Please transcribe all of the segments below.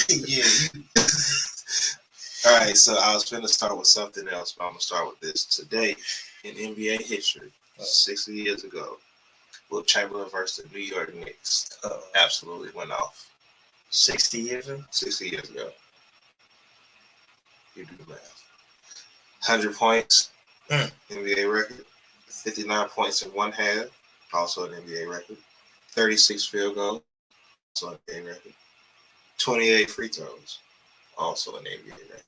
Yeah. All right, so I was going to start with something else, but I'm going to start with this. Today, in NBA history, 60 years ago, Wilt Chamberlain versus the New York Knicks absolutely went off. 60 years ago? 60 years ago. You do the math. 100 points, NBA record. 59 points in one half, also an NBA record. 36 field goals, also an NBA record. 28 free throws, also an NBA record.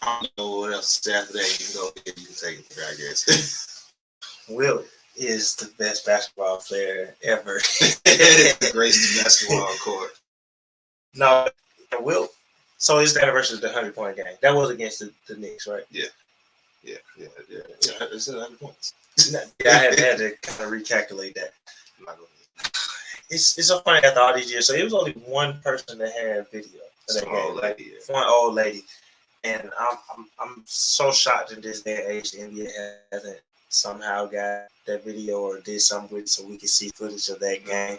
I don't know what else to say after that. You can go ahead, you can take it there, I guess. Wilt is the best basketball player ever. The greatest basketball on court. No, Wilt. So it's that versus the 100-point game. That was against the Knicks, right? Yeah. It's 100 points. Yeah, I had to kind of recalculate that. It's so funny after all these years. So it was only one person that had video of that game. One old lady. And I'm so shocked in this day and age the NBA hasn't somehow got that video or did something with it so we can see footage of that game.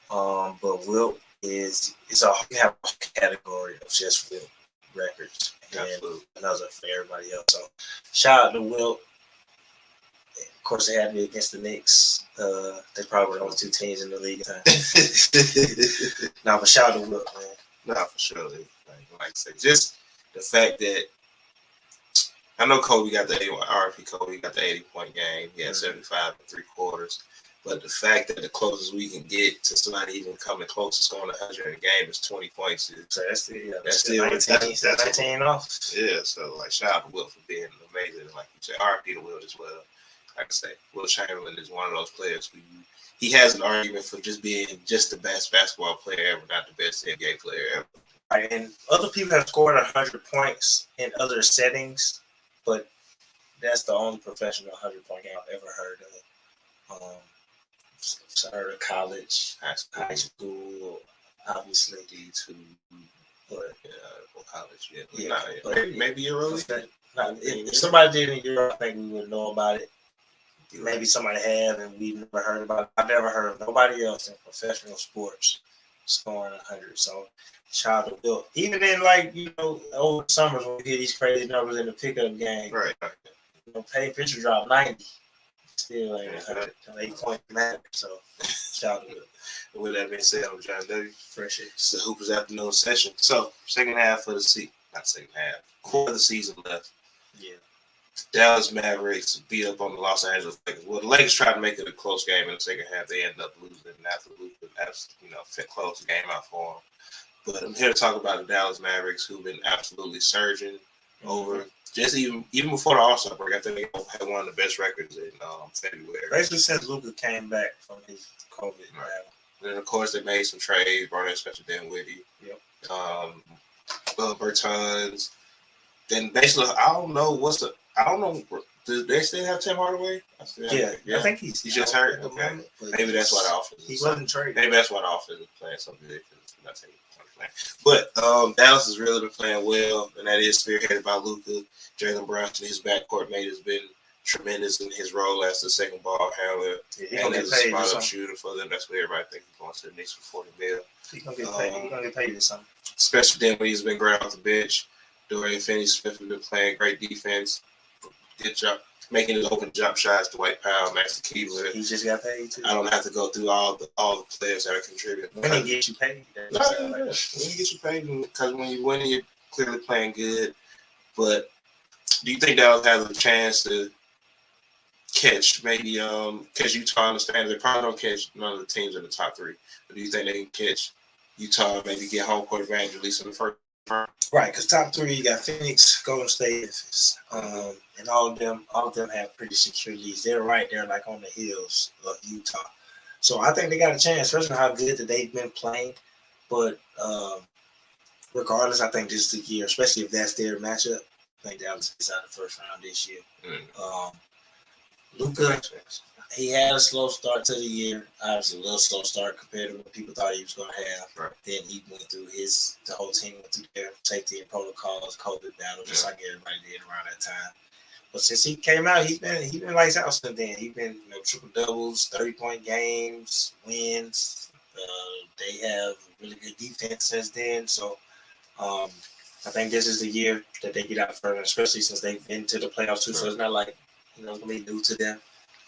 Mm-hmm. But Wilt we have a category of just Wilt records. And another for everybody else. So shout out to Wilt. Of course, it had to be against the Knicks. They probably were the only two teams in the league at the time. No, but shout out to Wilt, man. No, for sure. Like I said, just the fact that I know Kobe got the RP Kobe got the 80-point game. He had 75 3/4. But the fact that the closest we can get to somebody even coming close to scoring 100 in a game is 20 points. So that's still 19 off. Yeah, so like shout out to Wilt for being amazing. Like you said, RP to Wilt as well. Like I say, Wilt Chamberlain is one of those players who he has an argument for just being just the best basketball player ever, not the best NBA player ever. Right, and other people have scored 100 points in other settings, but that's the only professional 100-point game I've ever heard of. So I heard of college, high school, obviously D2, but college, maybe Euro. If somebody did in Europe, I think we would know about it. Maybe somebody had, and we've never heard about it. I've never heard of nobody else in professional sports scoring 100. So shout out to Wilt. Even in over summers when we hear these crazy numbers in the pickup game, right? Payne Pritchard dropped 90. Still like 8-point matter. So shout out to Wilt. With that being said, I'm John W. Fresh It. It's the Hoopers afternoon session. So second half of the season, not second half, quarter of the season left. Yeah. Dallas Mavericks beat up on the Los Angeles Lakers. Well, the Lakers tried to make it a close game in the second half. They ended up losing, and after losing, close the game out for them. But I'm here to talk about the Dallas Mavericks, who've been absolutely surging over. Just even before the All-Star break, I think they had one of the best records in February. Basically, since Luka came back from his COVID. Right. And then, of course, they made some trades, brought in Spencer Dinwiddie. Yep. Bertans. Then basically, I don't know. Do they still have Tim Hardaway? I think he's just hurt. Okay. Maybe that's why the offense. He wasn't traded. Maybe that's why the offense is playing so good. But Dallas has really been playing well, and that is spearheaded by Luka. Jalen Brunson, his backcourt mate, has been tremendous in his role as the second ball handler and as a spot-up shooter for them. That's what everybody thinks he's going to the Knicks for $40 million. He's going to get paid. He's going to get paid or something. Spencer Dinwiddie's been great off the bench. Dorian Finney-Smith has been playing great defense. Good job making his open jump shots. Dwight Powell, Max Keeler. He just got paid too. I don't have to go through all the players that are contributing. When he gets you paid, when you get you paid, because when you win, you're clearly playing good. But do you think Dallas has a chance to catch Utah? I understand they probably don't catch none of the teams in the top three. But do you think they can catch Utah? Maybe get home court advantage at least in the first. Right, because top three, you got Phoenix, Golden State, Memphis, and all of them have pretty secure leads. They're right there, like on the hills of Utah. So I think they got a chance, especially how good that they've been playing. But regardless, I think this is the year, especially if that's their matchup. I think Dallas is out of the first round this year. Luka, he had a slow start to the year. Obviously, a little slow start compared to what people thought he was going to have. Right. Then he went through the whole team went through their safety and protocols, COVID battle, just like everybody did around that time. But since he came out, he's been lights out since then. He's been triple doubles, 30-point games, wins, They have really good defense since then. So I think this is the year that they get out further, especially since they've been to the playoffs too. So it's not like gonna be new to them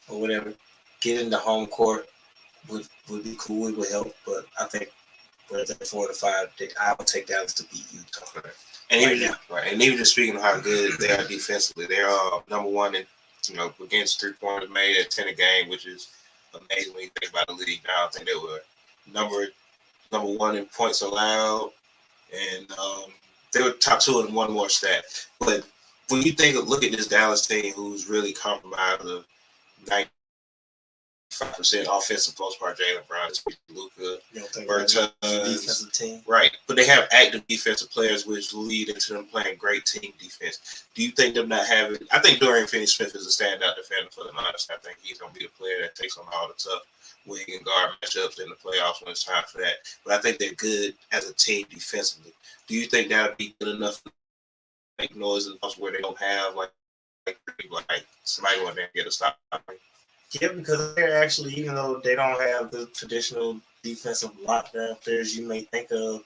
or whatever. Getting the home court would be cool. It would help, but I think with the 4 to 5, I would take Dallas to beat Utah. Right. And even just speaking of how good they are defensively, they're number one in against 3-pointers made at 10 a game, which is amazing when you think about the league now. I think they were number one in points allowed, and they were top 2 in one more stat. But when you look at this Dallas team, who's really compromised of 95% offensive post part, Jaylen Brown, Luka, Bertans, defensive team, right? But they have active defensive players, which lead into them playing great team defense. Do you think them not having? I think Dorian Finney-Smith is a standout defender for the Niners. I think he's going to be the player that takes on all the tough wing and guard matchups in the playoffs when it's time for that. But I think they're good as a team defensively. Do you think that would be good enough to make noise where they don't have like somebody going there and get a stop? Yeah, because they're actually, even though they don't have the traditional defensive lockdown players you may think of,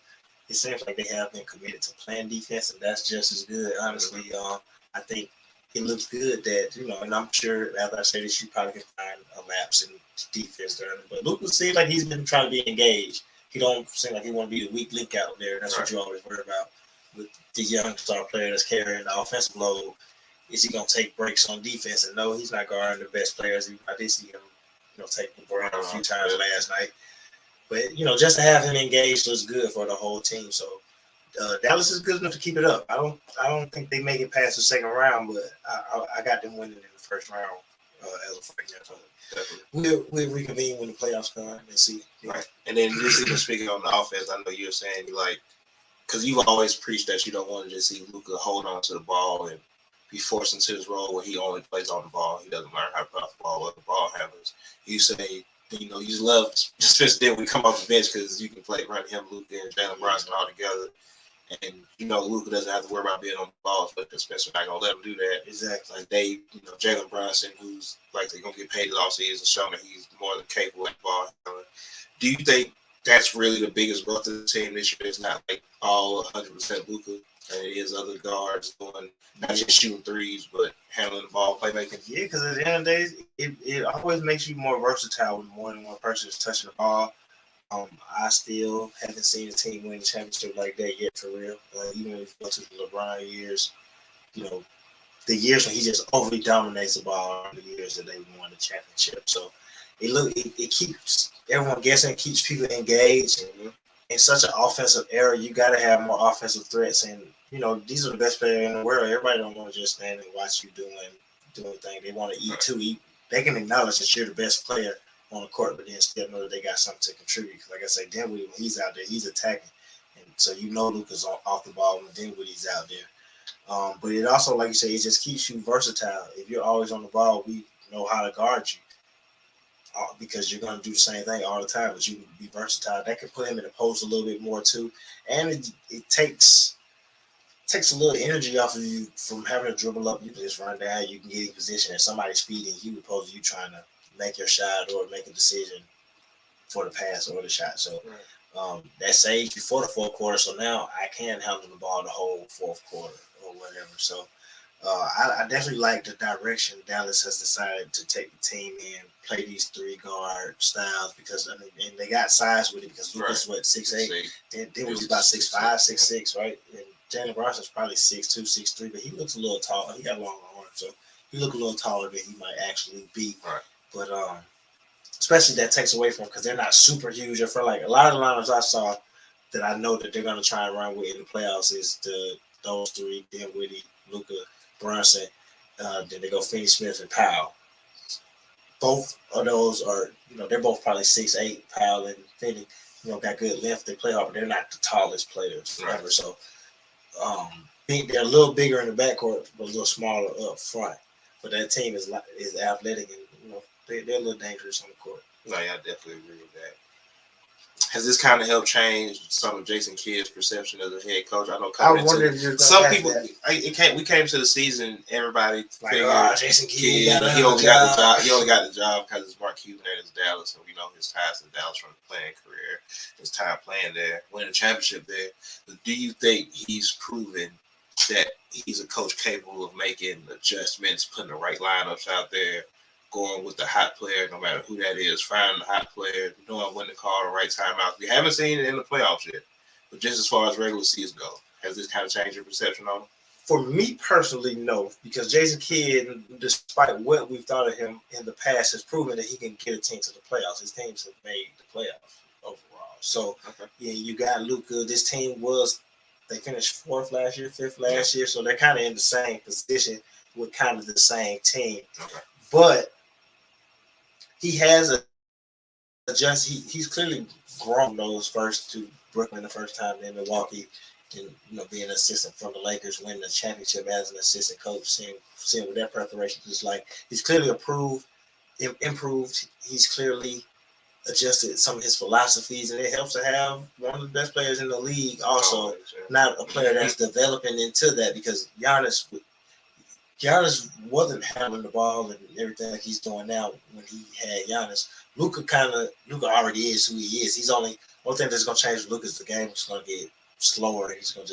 it seems like they have been committed to playing defense, and that's just as good. Honestly, I think it looks good that, and I'm sure, as I say this, you probably can find a lapse in defense during it. But Luka seems like he's been trying to be engaged. He don't seem like he want to be the weak link out there. That's what you always worry about with the young star player that's carrying the offensive load. Is he going to take breaks on defense? And no, he's not guarding the best players. I did see him, take the ball a few times last night. But, just to have him engaged was good for the whole team. So Dallas is good enough to keep it up. I don't think they make it past the second round, but I got them winning in the first round as a fighting opponent. We'll reconvene when the playoffs come and see. Right. And then just even speaking on the offense, I know you're saying because you've always preached that you don't want to just see Luka hold on to the ball and be forced into his role where he only plays on the ball. He doesn't learn how to pass the ball with the ball handlers. You say, you just love Spencer then we come off the bench because you can run him, Luka, and Jaylen Brunson all together. And, Luka doesn't have to worry about being on the balls, but Spencer not going to let him do that. Exactly. Like Jaylen Brunson, who's they're going to get paid all season, showing that he's more than capable of ball handling. Do you think that's really the biggest growth of the team this year? It's not all 100% Luka. And it is other guards doing not just shooting threes, but handling the ball, playmaking. Yeah, because at the end of the day, it always makes you more versatile when more than one person is touching the ball. I still haven't seen a team win the championship like that yet, for real. Even if you go to the LeBron years, the years when he just overly dominates the ball are the years that they won the championship. So it keeps everyone guessing, keeps people engaged. Mm-hmm. In such an offensive era, you got to have more offensive threats. And, these are the best players in the world. Everybody don't want to just stand and watch you doing things. They want to eat too. They can acknowledge that you're the best player on the court, but then still know that they got something to contribute. Like I say, Dinwiddie, when he's out there, he's attacking. And so Luka's off the ball when Dinwiddie's out there. But it also, like you say, it just keeps you versatile. If you're always on the ball, we know how to guard you. Because you're going to do the same thing all the time, but you can be versatile. That can put him in the post a little bit more too, and it takes a little energy off of you from having to dribble up. You can just run down, you can get in position, and somebody's feeding you opposed to you trying to make your shot or make a decision for the pass or the shot. So that saves you for the fourth quarter. So now I can handle the ball the whole fourth quarter or whatever. So I definitely like the direction Dallas has decided to take the team in, play these 3-guard styles because and they got size with it because Luka's 6'8", then was about 6'5", 6'6", right? And Jaylen Brunson's probably 6'2", 6'3", but he looks a little taller. He got long arms, so he look a little taller than he might actually be. Right. But especially that takes away from because they're not super huge. I feel like a lot of the lineups I saw that I know that they're going to try and run with in the playoffs is those 3: Dinwiddie, Luka, Brunson, then they go Finney-Smith and Powell. Both of those are, they're both probably 6'8". Powell and Finney, got good length. They play hard, but they're not the tallest players ever. So they're a little bigger in the backcourt, but a little smaller up front. But that team is athletic and they're a little dangerous on the court. No, yeah, I definitely agree with that. Has this kind of helped change some of Jason Kidd's perception as a head coach? I know I wonder if you're some people. We came to the season. Everybody figured Jason Kidd, he only got the job. He only got the job because it's Markelle Fultz Dallas, and we know his ties to Dallas from the playing career, his time playing there, winning a championship there. But do you think he's proven that he's a coach capable of making adjustments, putting the right lineups out there, going with the hot player, no matter who that is, finding the hot player, knowing when to call the right timeout? We haven't seen it in the playoffs yet, but just as far as regular season go, has this kind of changed your perception on him? For me personally, no, because Jason Kidd, despite what we've thought of him in the past, has proven that he can get a team to the playoffs. His teams have made the playoffs overall. So, yeah, you got Luka. This team they finished 4th last year, 5th last year, so they're kind of in the same position with kind of the same team. But he has he's clearly grown those first two, Brooklyn the first time, then Milwaukee, and being an assistant from the Lakers, winning the championship as an assistant coach, seeing what that preparation is like. He's clearly improved. He's clearly adjusted some of his philosophies, and it helps to have one of the best players in the league. Also, not a player that's developing into that, because Giannis wasn't handling the ball and everything like he's doing now when he had Giannis. Luka already is who he is. One thing that's gonna change with Luka is the game is gonna get slower. He's gonna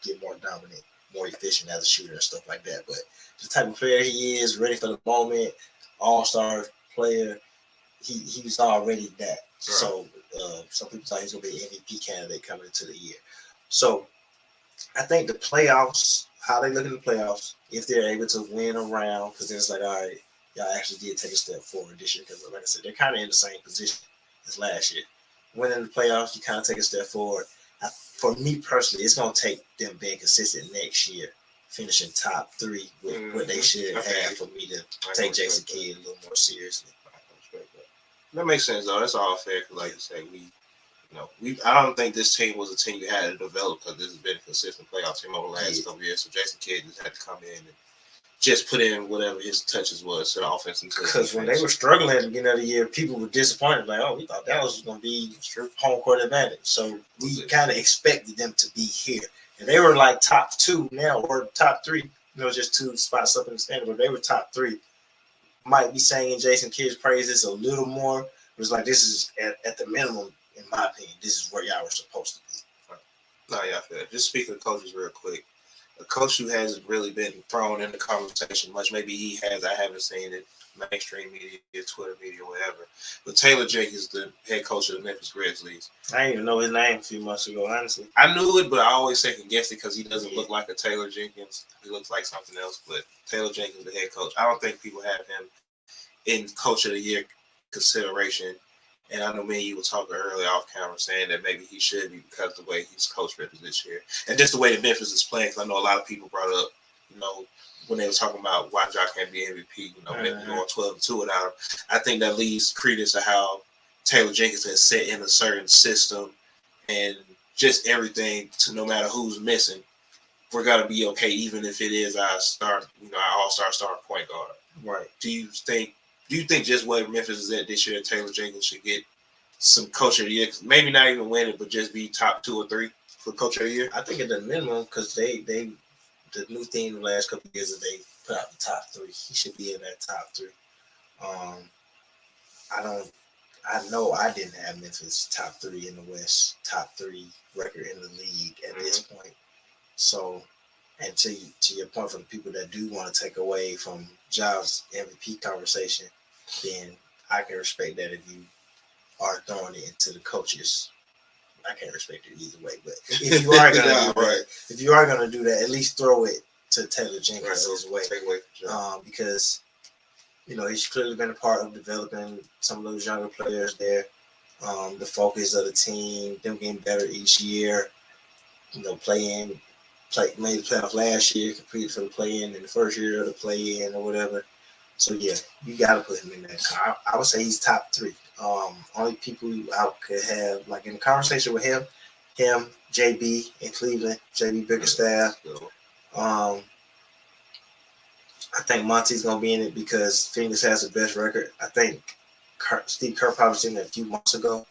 get more dominant, more efficient as a shooter and stuff like that. But the type of player he is, ready for the moment, all-star player, he was already that. Right. So some people thought he was gonna be an MVP candidate coming into the year. So I think the playoffs, how they look in the playoffs, if they're able to win a round, because then it's like, all right, y'all actually did take a step forward this year, because like I said, they're kind of in the same position as last year. Winning the playoffs, you kind of take a step forward. For me personally, it's going to take them being consistent next year, finishing top 3 with what they should have for me to take Jason Kidd a little more seriously. That makes sense, though. That's all fair, because like you say, I don't think this team was a team you had to develop, because this has been a consistent playoff team over the last couple of years. So Jason Kidd just had to come in and just put in whatever his touches was to the offense. Because when they were struggling at the beginning of the year, people were disappointed. Like, we thought Dallas was going to be home court advantage. So we kind of expected them to be here. And they were like top 2 now, or top 3, just 2 spots up in the standing, but they were top 3. Might be saying Jason Kidd's praises a little more. It was like, this is at the minimum, in my opinion, this is where y'all were supposed to be. No, yeah, I feel it. Just speaking of coaches real quick, a coach who hasn't really been thrown in the conversation much, maybe he has, I haven't seen it, mainstream media, Twitter media, whatever, but Taylor Jenkins, the head coach of the Memphis Grizzlies. I didn't even know his name a few months ago, honestly. I knew it, but I always second guessed it because he doesn't look like a Taylor Jenkins. He looks like something else, but Taylor Jenkins, the head coach, I don't think people have him in Coach of the Year consideration. And I know me and you were talking earlier off camera saying that maybe he should be, because of the way he's coached Memphis this year. And just the way that Memphis is playing, because I know a lot of people brought up, when they were talking about why Ja can't be MVP, Memphis going 12-2 without him. I think that leads credence to how Taylor Jenkins has set in a certain system and just everything, to no matter who's missing, we're going to be okay, even if it is our all-star starting point guard. Right. Do you think just where Memphis is at this year, Taylor Jenkins should get some Coach of the Year? Maybe not even win it, but just be top 2 or 3 for Coach of the Year? I think at the minimum, because the new thing the last couple of years is they put out the top 3. He should be in that top 3. I know I didn't have Memphis top 3 in the West, top 3 record in the league at this point. So, and to your point, for the people that do want to take away from Ja's MVP conversation, then I can respect that. If you are throwing it into the coaches, I can't respect it either way. But if you are gonna do that, at least throw it to Taylor Jenkins' way. Because he's clearly been a part of developing some of those younger players there. The focus of the team, them getting better each year. Made the playoff last year, competed for the play-in in the first year of the play-in or whatever. So, yeah, you got to put him in there. I would say he's top 3. Only people I could have, like, in the conversation with him, JB in Cleveland, JB Bickerstaff. I think Monty's going to be in it because Phoenix has the best record. I think Steve Kerr probably seen it a few months ago.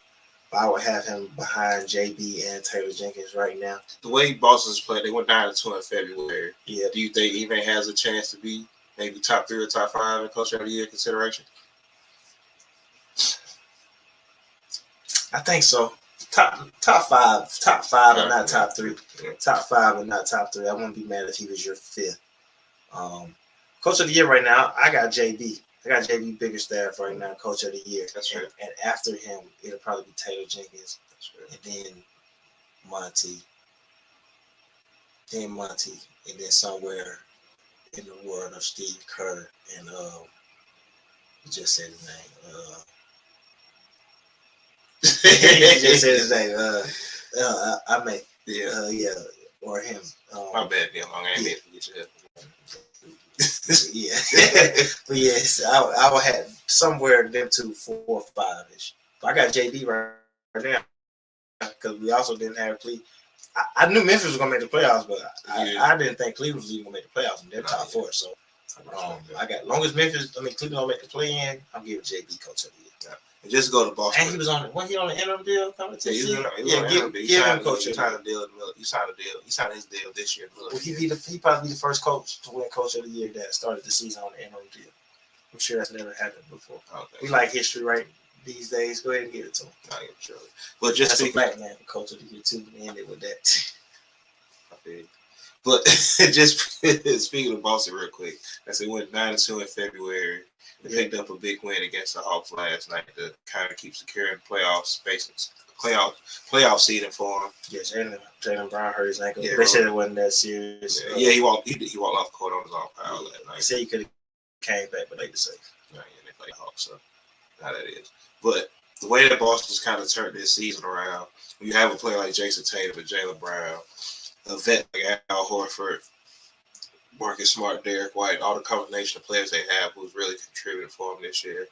I would have him behind JB and Taylor Jenkins right now. The way Boston's played, they went 9-2 in February. Yeah. Do you think Ime has a chance to be maybe top 3 or top 5 in Coach of the Year consideration? I think so. Top 5, and not top 3. Yeah. Top 5 and not top 3. I wouldn't be mad if he was your 5th. Coach of the Year right now, I got JB. I got JB Biggerstaff right now, Coach of the Year. That's right. And after him, it'll probably be Taylor Jenkins. That's right. And then Monty. And then somewhere in the world of Steve Kerr and you just said his name. You just said his name. I may. Yeah. Or him. My bad, being long. I ain't meant to get you up. Yeah. But yes, I would have somewhere them 2, 4, or 5-ish. But I got JB right now because we also didn't have Cleveland. I knew Memphis was gonna make the playoffs, but I didn't think Cleveland was even gonna make the playoffs, and they're top 4. So I got long as Cleveland don't make the play-in, I'm giving JB Coach of the Year. Yeah. And just go to Boston. And he was on the interim deal coming to give him Coach of the Year. You signed a deal. You signed his deal this year. Well, he probably be the first coach to win Coach of the Year that started the season on the interim deal. I'm sure that's never happened before. Okay. We like history, right? These days, go ahead and give it to him. I am sure. But just that's a black man for Coach of the Year too. We ended with that. But just speaking of Boston real quick, as they went 9-2 in February, they picked up a big win against the Hawks last night to kind of keep securing playoff space, playoff seeding for him. Yeah, Jaylen Brown hurt his ankle. Yeah, they said it wasn't that serious. Yeah, he walked off the court on his own power last night. They said he could have came back, but they just safe. Yeah, they played Hawks, so how that is. But the way that Boston's kind of turned this season around, when you have a player like Jason Tatum and Jaylen Brown, a vet like Al Horford, Marcus Smart, Derek White, all the combination of players they have who's really contributed for them this year.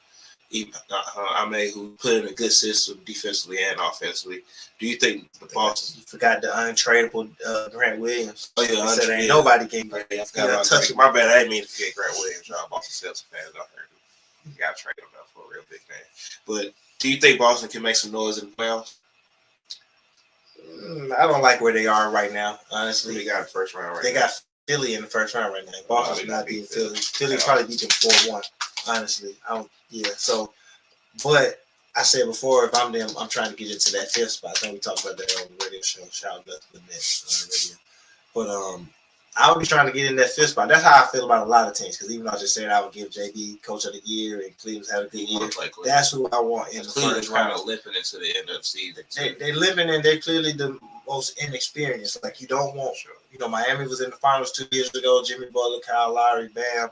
Ime, who put in a good system defensively and offensively. Do you think the Boston? You forgot the untradeable Grant Williams. Oh yeah, said ain't nobody can touch it. My bad, I didn't mean to forget Grant Williams. Y'all Boston Celtics fans, I heard him. You got to trade him out for a real big man. But do you think Boston can make some noise in the playoffs? I don't like where they are right now, honestly. They got the first round right now. They got Philly in the first round right now. Boston's not beating Philly. Philly probably beat them 4-1, honestly. So, but I said before, if I'm them, I'm trying to get into that 5th spot. I think we talked about that on the radio show. Shout out to the Nets on the radio. But I would be trying to get in that 5th spot. That's how I feel about a lot of teams. Because even though I just said I would give JB Coach of the Year and Cleveland's had a good year, that's who I want in the first round. Kind of limping into the end of the season. They're limping and they're clearly the most inexperienced. Like you don't want, Miami was in the finals 2 years ago. Jimmy Butler, Kyle Lowry, bam.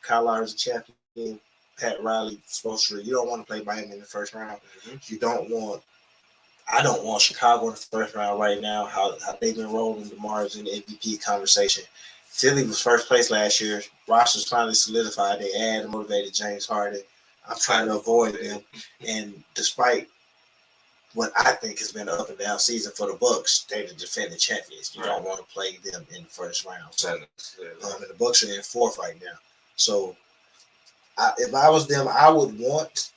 Kyle Lowry's a champion. Pat Riley, Spoelstra. You don't want to play Miami in the first round. Mm-hmm. I don't want Chicago in the first round right now. How they've been rolling the Mars in the MVP conversation. Philly was first place last year. Roster's finally solidified. They added and motivated James Harden. I'm trying to avoid them. And despite what I think has been an up and down season for the Bucks, they're the defending champions. You don't want to play them in the first round. So, and the Bucks are in 4th right now. So if I was them, I would want.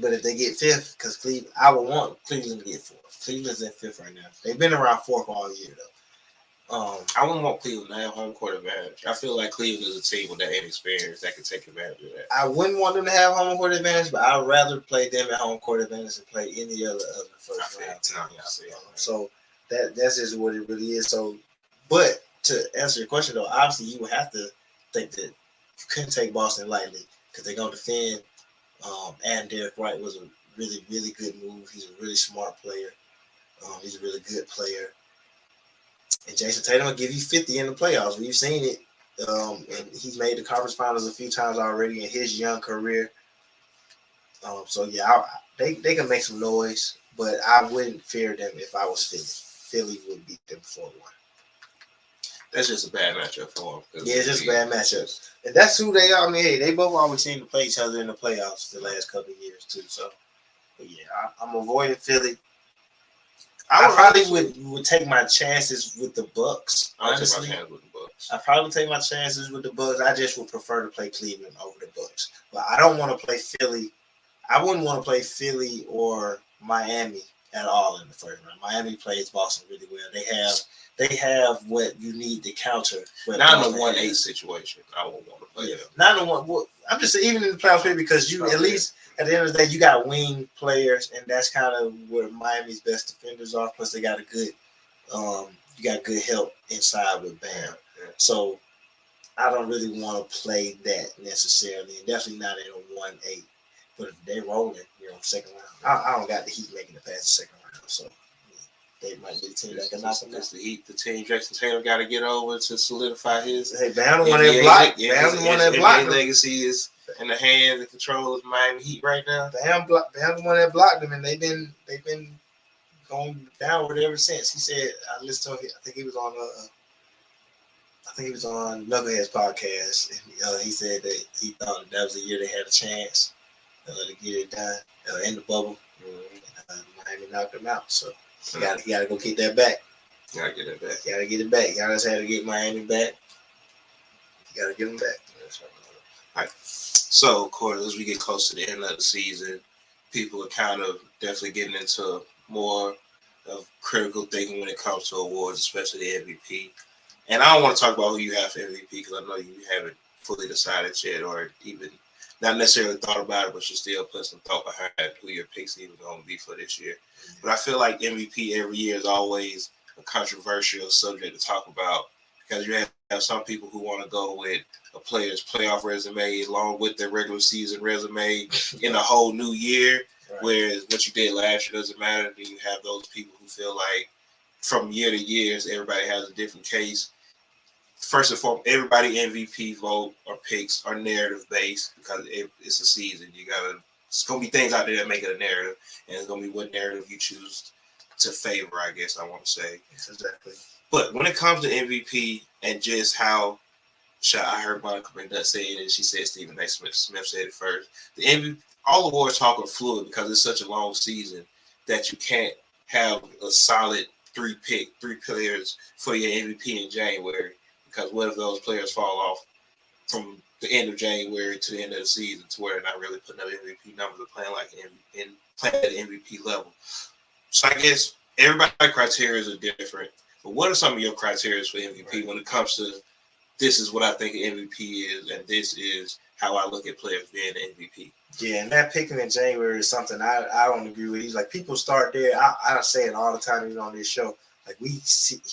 But if they get 5th, because I would want Cleveland to get 4th. Cleveland's in 5th right now. They've been around 4th all year, though. I wouldn't want Cleveland to have home court advantage. I feel like Cleveland is a team with that inexperience that can take advantage of that. I wouldn't want them to have home court advantage, but I'd rather play them at home court advantage than play any other first round team. So that's just what it really is. So, but to answer your question, though, obviously you would have to think that you couldn't take Boston lightly because they're going to defend. And Derek White was a really, really good move. He's a really smart player. He's a really good player. And Jason Tatum will give you 50 in the playoffs. We've seen it. And he's made the conference finals a few times already in his young career. They can make some noise, but I wouldn't fear them if I was Philly. Philly would beat them 4-1. That's just a bad matchup for them. Yeah, it's just a bad matchup. And that's who they are. They both always seem to play each other in the playoffs the last couple of years, too. So, but yeah, I'm avoiding Philly. I probably would take my chances with the Bucks. Honestly, I probably take my chances with the Bucks. I just would prefer to play Cleveland over the Bucks. But I don't want to play Philly. I wouldn't want to play Philly or Miami at all in the first round. Miami plays Boston really well. They have what you need to counter. Not in a 1-8 situation. I won't want to play them. Not in a one. Well, I'm just saying, even in the playoffs, because you at least at the end of the day you got wing players, and that's kind of where Miami's best defenders are. Plus, they got a good, you got good help inside with Bam. Yeah. So I don't really want to play that necessarily, and definitely not in a 1-8. But if they're rolling, second round, I don't got the Heat making it past the second round, so they might be the team that can knock them out. The Heat, the team Jackson Tatum got to get over to solidify his. Hey, Bam the one that blocked. Bam the one that blocked. His legacy is in the hands and control of Miami Heat right now. Bam the one that blocked them, and they've been going downward ever since. He said, I listened to him. I think he was on Knucklehead's podcast, and he said that he thought that was the year they had a chance to get it done in the bubble. Miami knocked them out, so he got to go get that back. Gotta get it back. Gotta get it back. Giannis had to get Miami back. You gotta get them back. All right. So, of course, as we get close to the end of the season, people are kind of definitely getting into more of critical thinking when it comes to awards, especially the MVP. And I don't want to talk about who you have for MVP because I know you haven't fully decided yet, or even not necessarily thought about it, but you still put some thought behind who your picks even going to be for this year. But I feel like MVP every year is always a controversial subject to talk about because you have some people who want to go with a player's playoff resume along with their regular season resume in a whole new year, whereas what you did last year doesn't matter. Then you have those people who feel like from year to year, everybody has a different case. First and foremost, everybody MVP vote or picks are narrative based because it's a season. It's gonna be things out there that make it a narrative, and it's gonna be what narrative you choose to favor. I guess I want to say exactly. But when it comes to MVP and just how, I heard Monica McNutt say it, and she said Stephen A. Smith said it first. The MVP, all awards talk are fluid because it's such a long season that you can't have a solid three players for your MVP in January. Because what if those players fall off from the end of January to the end of the season to where they're not really putting up MVP numbers or playing playing at the MVP level? So I guess everybody's criteria are different. But what are some of your criteria for MVP when it comes to this is what I think an MVP is and this is how I look at players being an MVP? Yeah, and that picking in January is something I don't agree with. He's like people start there. I say it all the time even on this show. Like we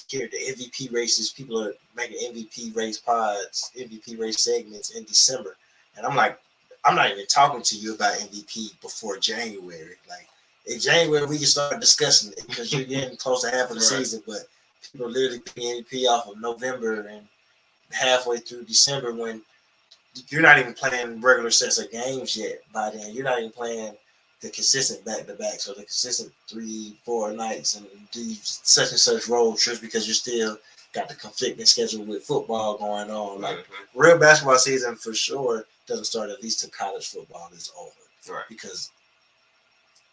hear the MVP races, people are making MVP race pods, MVP race segments in December. And I'm like, I'm not even talking to you about MVP before January. Like in January, we can start discussing it because you're getting close to half of the season, but people are literally picking MVP off of November and halfway through December when you're not even playing regular sets of games yet by then. You're not even playing the consistent back-to-back, so the consistent 3-4 nights and do such and such road trips because you still got the conflicting schedule with football going on. Like real basketball season for sure doesn't start at least till college football is over, because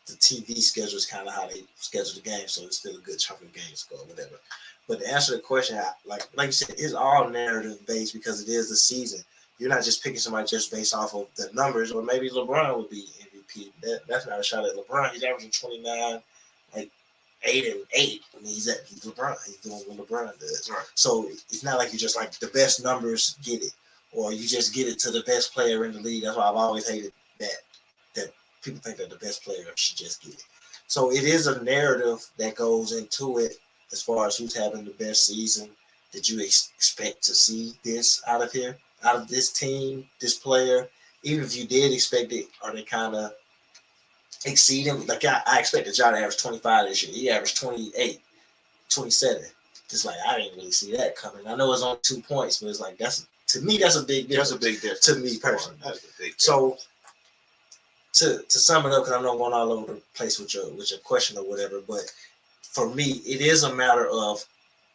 the TV schedule is kind of how they schedule the game, so it's still a good chunk of games go or whatever. But to answer the question, like you said, it's all narrative based because it is the season. You're not just picking somebody just based off of the numbers, or maybe LeBron would be MVP. That's not a shot at LeBron. He's averaging 29, like 8 and 8. I mean, he's LeBron. He's doing what LeBron does. Right. So it's not like you just like the best numbers get it, or you just get it to the best player in the league. That's why I've always hated that people think that the best player should just get it. So it is a narrative that goes into it as far as who's having the best season. Did you expect to see this out of here, out of this team, this player? Even if you did expect it, are they kind of exceeding? Like I expected Ja to average 25 this year. He averaged 28, 27. Just like I didn't really see that coming. I know it's only 2 points, but it's like that's a big difference. That's a big difference to me personally. That's a big difference. So to sum it up, because I know I'm going all over the place with your question or whatever, but for me, it is a matter of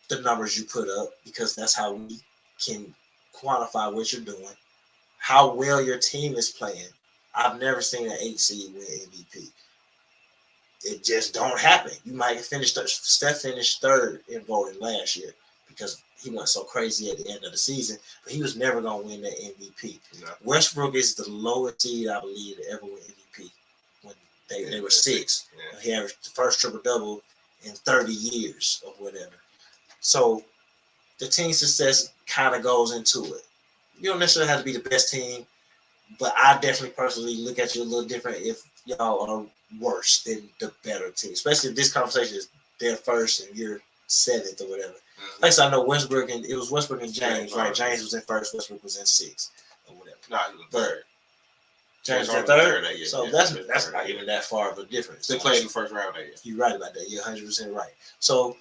the numbers you put up, because that's how we can quantify what you're doing, how well your team is playing. I've never seen an 8 seed win MVP. It just don't happen. You might finish Steph finished third in voting last year because he went so crazy at the end of the season, but he was never going to win that MVP. No. Westbrook is the lowest seed, I believe, to ever win MVP. They were 6. Yeah. He averaged the first triple-double in 30 years or whatever. So the team success kind of goes into it. You don't necessarily have to be the best team, but I definitely personally look at you a little different if y'all are worse than the better team, especially if this conversation is their first and you're 7th or whatever. Mm-hmm. Like I said, I know Westbrook and it was Westbrook and James, right? James was in first, Westbrook was in 6th or whatever. No, he was third. James was in in third. that year. So Yeah, that's not even that far of a difference. They played in the first round that year. You're right about that. You're 100% right. So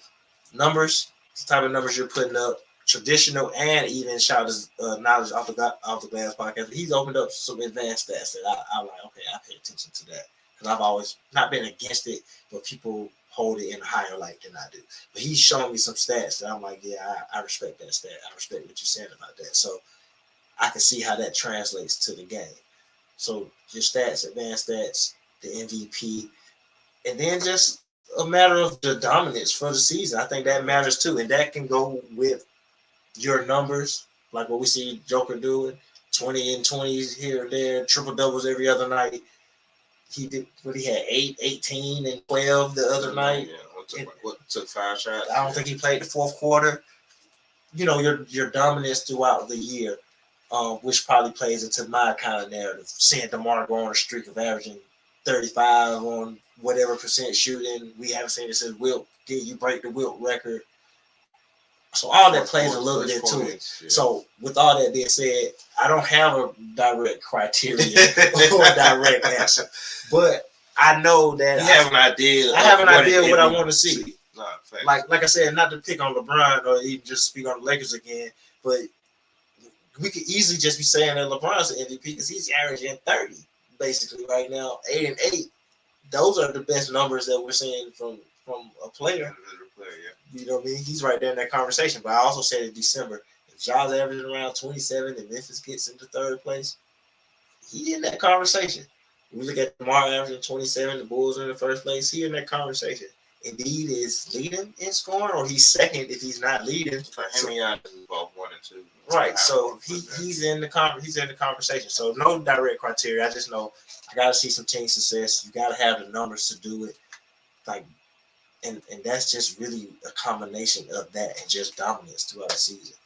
numbers, the type of numbers you're putting up, traditional and even shout knowledge off the Glass podcast. He's opened up some advanced stats that I'm like, okay, I pay attention to that because I've always not been against it, but people hold it in a higher light than I do. But he's showing me some stats that I'm like, yeah, I respect that stat. I respect what you're saying about that. So I can see how that translates to the game. So your stats, advanced stats, the MVP, and then just a matter of the dominance for the season. I think that matters too, and that can go with your numbers, like what we see Joker doing, 20 and 20s here and there, triple doubles every other night. He did what he had 8, 18, and 12 the other night. Yeah, took 5 shots. I don't think he played the fourth quarter. You know, your dominance throughout the year, which probably plays into my kind of narrative. Seeing DeMar go on a streak of averaging 35 on whatever percent shooting. We haven't seen it since Wilt. Did you break the Wilt record? So all that plays a little bit to it. Yeah. So with all that being said, I don't have a direct criteria or a direct answer, but I know that you have an idea. I have an idea of what I want to see. Nah, like I said, not to pick on LeBron or even just speak on the Lakers again, but we could easily just be saying that LeBron's an MVP because he's averaging 30 basically right now, 8 and 8. Those are the best numbers that we're seeing from a player. You know what I mean? He's right there in that conversation. But I also said in December, if Ja's averaging around 27 and Memphis gets into 3rd place, he in that conversation. We look at DeMar averaging 27, the Bulls are in the 1st place. He in that conversation. Embiid is leading in scoring, or he's 2nd if he's not leading. Him and Giannis is both 1 and 2. Right. So he's in the conversation. So no direct criteria. I just know I got to see some team success. You got to have the numbers to do it. Like. And that's just really a combination of that and just dominance throughout the season.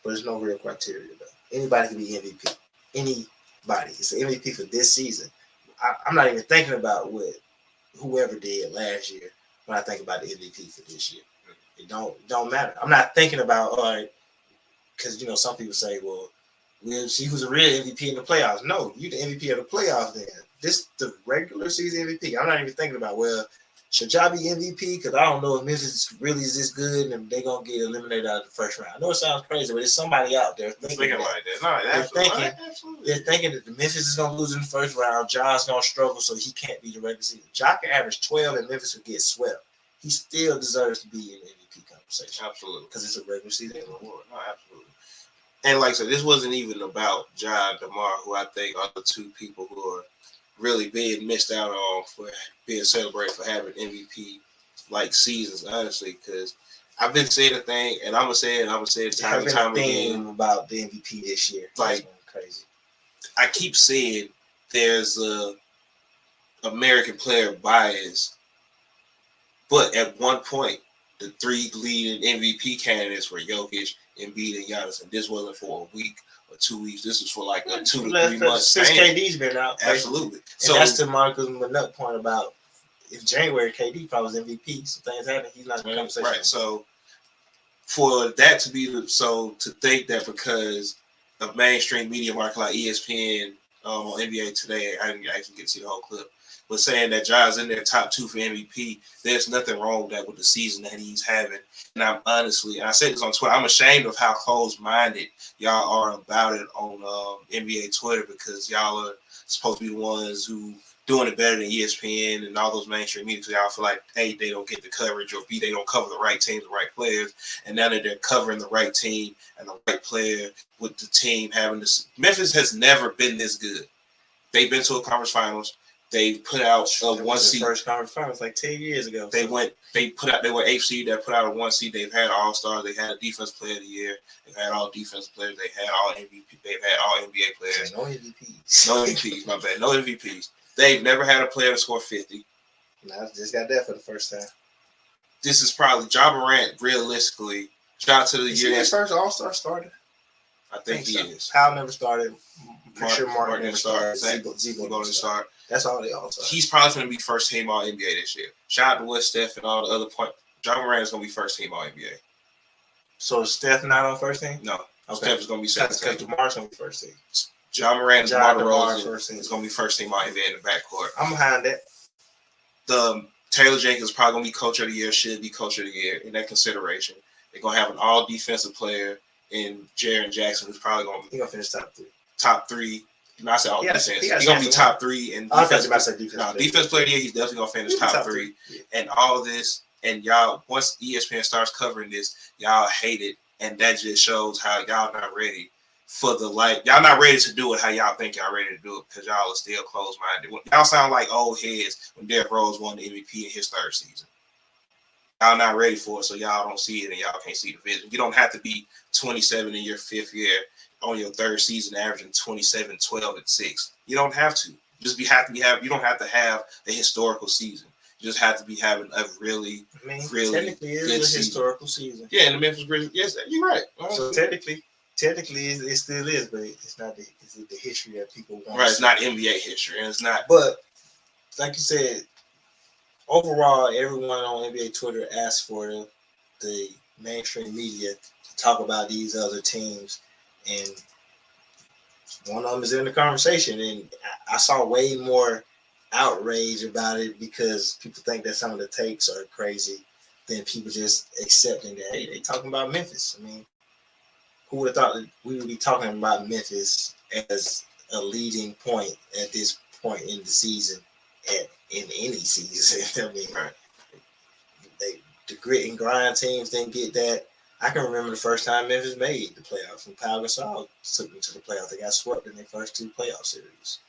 But there's no real criteria, though. Anybody can be MVP. Anybody. It's the MVP for this season. I'm not even thinking about what whoever did last year when I think about the MVP for this year. It don't matter. I'm not thinking about, all right, because, you know, some people say, well, we'll see who's a real MVP in the playoffs. No, you the MVP of the playoffs then. This the regular season MVP. I'm not even thinking about, well, should Ja be MVP? Because I don't know if Memphis really is this good and they're going to get eliminated out of the 1st round. I know it sounds crazy, but there's somebody out there thinking like that. No, they're thinking that the Memphis is going to lose in the 1st round. Ja's going to struggle, so he can't be the regular season. Ja can average 12 and Memphis will get swept. He still deserves to be in the MVP conversation. Absolutely. Because it's a regular season award. No, absolutely. And like I said, this wasn't even about Ja and DeMar, who I think are the 2 people who are really being missed out on for being celebrated for having MVP like seasons, honestly, because I've been saying a thing, and I'm gonna say it time and time again about the MVP this year. Like, crazy. I keep saying there's a American player bias, but at one point the 3 leading MVP candidates were Jokic, Embiid, and Giannis, and this wasn't for a week or 2 weeks. This was for like a 2 to 3 months. Since KD's been out. Absolutely. So that's to Marcus Manut's point about if January KD probably was MVP, some things happen. He's not in the conversation. Right. So for that to be to think that because of mainstream media market like ESPN on NBA Today, I didn't actually get to see the whole clip, but saying that Ja's in their top 2 for MVP, there's nothing wrong with that with the season that he's having. And I'm honestly, and I said this on Twitter, I'm ashamed of how close-minded y'all are about it on NBA Twitter, because y'all are supposed to be the ones who doing it better than ESPN and all those mainstream media, because y'all feel like, A, they don't get the coverage, or B, they don't cover the right teams, the right players. And now that they're covering the right team and the right player with the team having this. Memphis has never been this good. They've been to a conference finals. They put out a 1 seed. First conference finals like 10 years ago. They were 8th seed that put out a 1 seed. They've had all-stars. They had a defense player of the year. They've had all defensive players. They had all MVP. They've had all NBA players. No MVPs. No MVPs, my bad. No MVPs. They've never had a player to score 50. I just got that for the first time. This is probably Ja Morant, realistically. Shout out to the Is year. he his first All-Star starter? I think he so. is. Powell never started. I'm pretty sure Mark didn't never start. started. Zebo didn't start. That's all they all start. He's probably going to be first team All NBA this year. Shout out to West Steph and all the other point. Ja Morant is going to be first team All NBA. So Steph not on first team? No. Okay. Steph is going to be second team. Because DeMar's going to be first team. Ja Morant and DeMar DeRozan first team is going to be first team All NBA in the backcourt. I'm behind that. Taylor Jenkins is probably going to be coach of the year, should be coach of the year in that consideration. They're going to have an all defensive player in Jaren Jackson, who's probably going to He's going to finish top 3. Top 3. I said all defense. He's going to be top 3 in defense. Defense player of the year. He's definitely going to finish top 3. Yeah. And all this, and y'all, once ESPN starts covering this, y'all hate it, and that just shows how y'all not ready for the y'all not ready to do it how y'all think y'all ready to do it because y'all are still closed-minded. Y'all sound like old heads when Derrick Rose won the MVP in his 3rd season. Y'all not ready for it, so y'all don't see it and y'all can't see the vision. You don't have to be 27 in your 5th year on your 3rd season, averaging 27, 12, and 6. You don't have to. You don't have to have a historical season. You just have to be having a really technically it is a historical season. Yeah, and the Memphis Grizzlies. Yes, you're right. So technically it still is, but it's not the history that people want. Right, it's not NBA history, and it's not. But like you said, overall, everyone on NBA Twitter asks for the mainstream media to talk about these other teams, and one of them is in the conversation. And I saw way more outrage about it because people think that some of the takes are crazy than people just accepting that, hey, they talking about Memphis. I mean, who would have thought that we would be talking about Memphis as a leading point at this point in the season, in any season? I mean, the grit and grind teams didn't get that. I can remember the first time Memphis made the playoffs, and Pau Gasol took them to the playoffs. They got swept in their first 2 playoff series.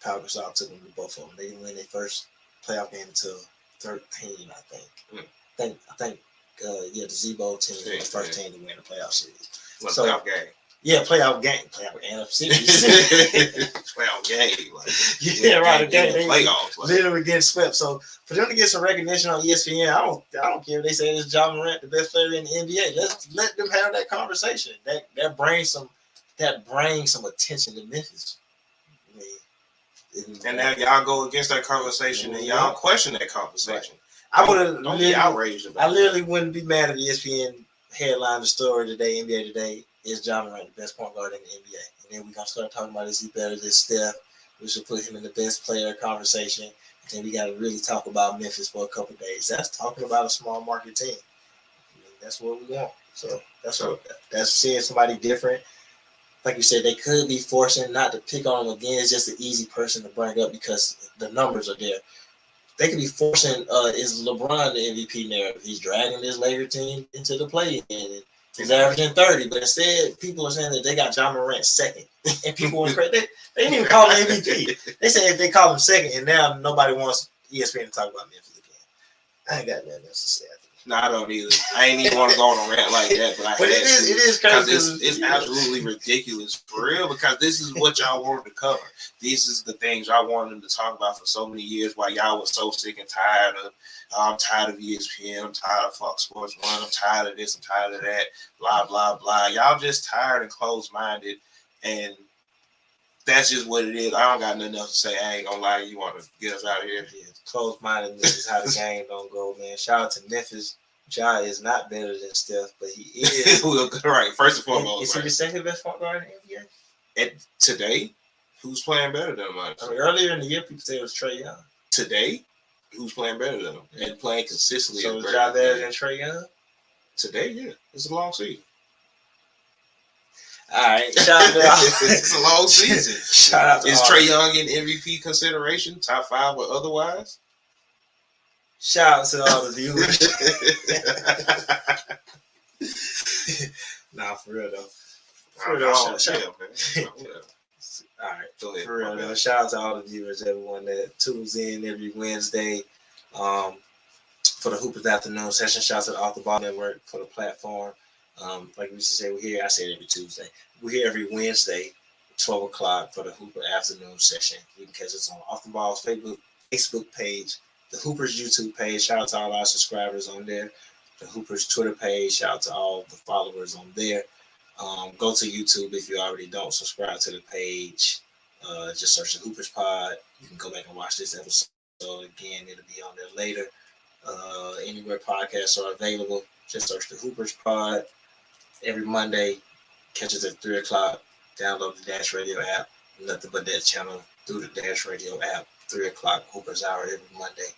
Pau Gasol took them to both of them. They didn't win their first playoff game until 13, I think. I think the Z-Bowl team was the first team to win the playoff series. Playoff game. Yeah, playoff game. Playoff series. Playoff game. Right. They playoffs. Literally getting swept. So for them to get some recognition on ESPN, I don't care if they say it's Ja Morant, the best player in the NBA. Let's let them have that conversation. That brings some attention to Memphis. And now y'all go against that conversation and y'all question that conversation. Right. I would don't be outraged about it. I literally wouldn't be mad if ESPN headline the story today, NBA Today, is Ja Morant the best point guard in the NBA. And then we're going to start talking about is he better than Steph? We should put him in the best player conversation. And then we got to really talk about Memphis for a couple of days. That's talking about a small market team. I mean, that's what we want. So that's seeing somebody different. Like you said, they could be forcing not to pick on him again. It's just an easy person to bring up because the numbers are there. They could be forcing is LeBron the MVP narrative. He's dragging this Laker team into the play-in. And he's averaging 30, but instead people are saying that they got Ja Morant second. And people want credit. They didn't even call him MVP. They say if they call him second, and now nobody wants ESPN to talk about Memphis again. I ain't got nothing else to say. No, I don't either. I ain't even want to go on a rant like that, but it is crazy. It's absolutely ridiculous for real because this is what y'all wanted to cover. These is the things y'all wanted to talk about for so many years while y'all was so sick and tired of. I'm tired of ESPN. I'm tired of Fox Sports 1. I'm tired of this. I'm tired of that. Blah blah blah. Y'all just tired and closed-minded, and that's just what it is. I don't got nothing else to say. I ain't gonna lie. You want to get us out of here? Yeah, closed-mindedness is how the game don't go, man. Shout out to Memphis. Ja is not better than Steph, but he is. Right, first and foremost. Is he the second best point guard in the NBA? And today, who's playing better than him? I mean, earlier in the year, people said it was Trae Young. Today, who's playing better than him and playing consistently? So is Ja better than Trae Young? Today, yeah. It's a long season. All right. Shout out it's a long season. Shout out to Is Trae Young in MVP consideration, top 5 or otherwise? Shout out to all the viewers. Nah, for real though. For real, All right, go ahead. For real though. Shout out to all the viewers, everyone that tunes in every Wednesday for the Hoopers Afternoon session. Shout out to the Off the Ball Network for the platform. Like we used to say, we're here. I say it every Tuesday. We're here every Wednesday 12 o'clock for the Hooper afternoon session. You can catch us on Off the Ball's Facebook page, the Hoopers YouTube page. Shout out to all our subscribers on there. The Hoopers Twitter page. Shout out to all the followers on there. Go to YouTube if you already don't subscribe to the page. Just search the Hoopers Pod. You can go back and watch this episode again. It'll be on there later. Anywhere podcasts are available, just search the Hoopers Pod. Every Monday, catch us at 3 o'clock. Download the Dash Radio app. Nothing but that channel through the Dash Radio app. 3 o'clock Hoopers Hour every Monday.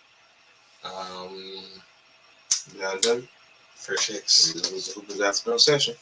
Now done. First X. This was the Hoopers afternoon session.